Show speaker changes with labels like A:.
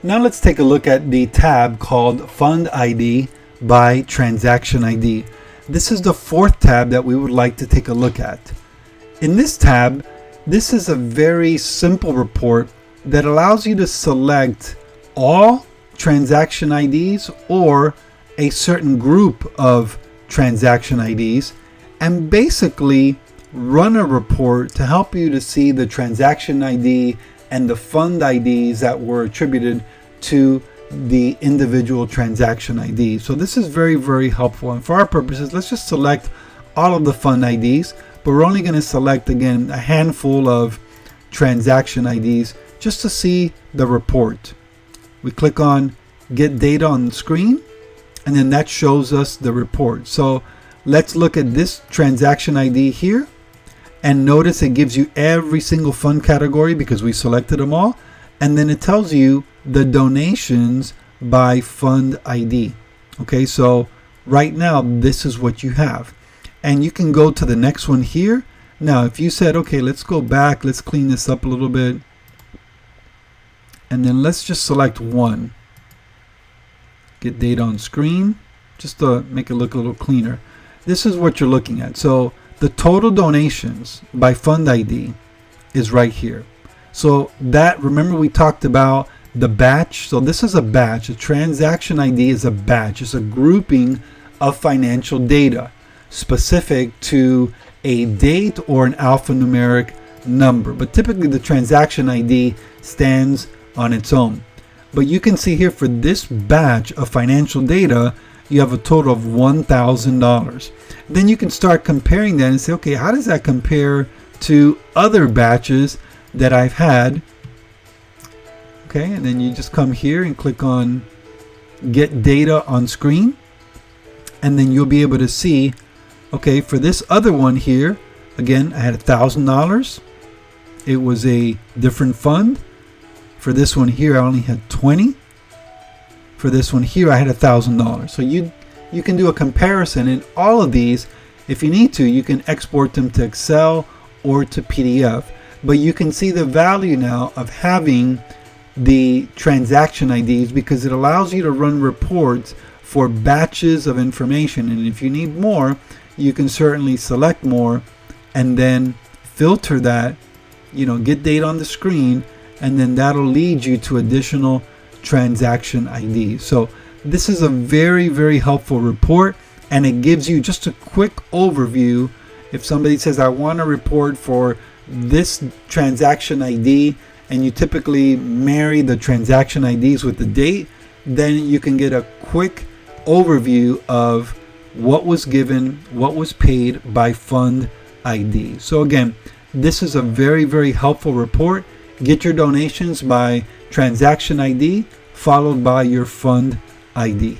A: Now let's take a look at the tab called Fund ID by Transaction ID. This is the fourth tab that we would like to take a look at. In this tab, this is a very simple report that allows you to select all transaction IDs or a certain group of transaction IDs and basically run a report to help you to see the transaction ID and the fund IDs that were attributed to the individual transaction ID. So this is very, very helpful. And for our purposes, let's just select all of the fund IDs, but we're only going to select, again, a handful of transaction IDs just to see the report. We click on Get Data on the screen, and then that shows us the report. So let's look at this transaction ID here. And notice it gives you every single fund category because we selected them all. And then it tells you the donations by fund ID. Okay, so right now, this is what you have. And you can go to the next one here. Now, if you said, okay, let's go back, let's clean this up a little bit. And then let's just select one. Get data on screen, just to make it look a little cleaner. This is what you're looking at. So the total donations by fund ID is right here. So that, remember we talked about the batch. So this is a batch. A transaction ID is a batch. It's a grouping of financial data specific to a date or an alphanumeric number. But typically the transaction ID stands on its own. But you can see here for this batch of financial data, you have a total of $1,000. Then you can start comparing that and say, okay, how does that compare to other batches that I've had? Okay, and then you just come here and click on Get Data on Screen. And then you'll be able to see, okay, for this other one here, again, I had $1,000. It was a different fund. For this one here, I only had 20. For this one here, I had $1,000. So you can do a comparison in all of these. If you need to, you can export them to Excel or to PDF. But you can see the value now of having the transaction IDs because it allows you to run reports for batches of information. And if you need more, you can certainly select more and then filter that, get data on the screen, and then that'll lead you to additional transaction IDs. So this is a very, very helpful report, and it gives you just a quick overview. If somebody says, I want a report for this transaction ID, and you typically marry the transaction IDs with the date, then you can get a quick overview of what was given, what was paid by fund ID. So again, this is a very, very helpful report. Get your donations by transaction ID followed by your fund ID.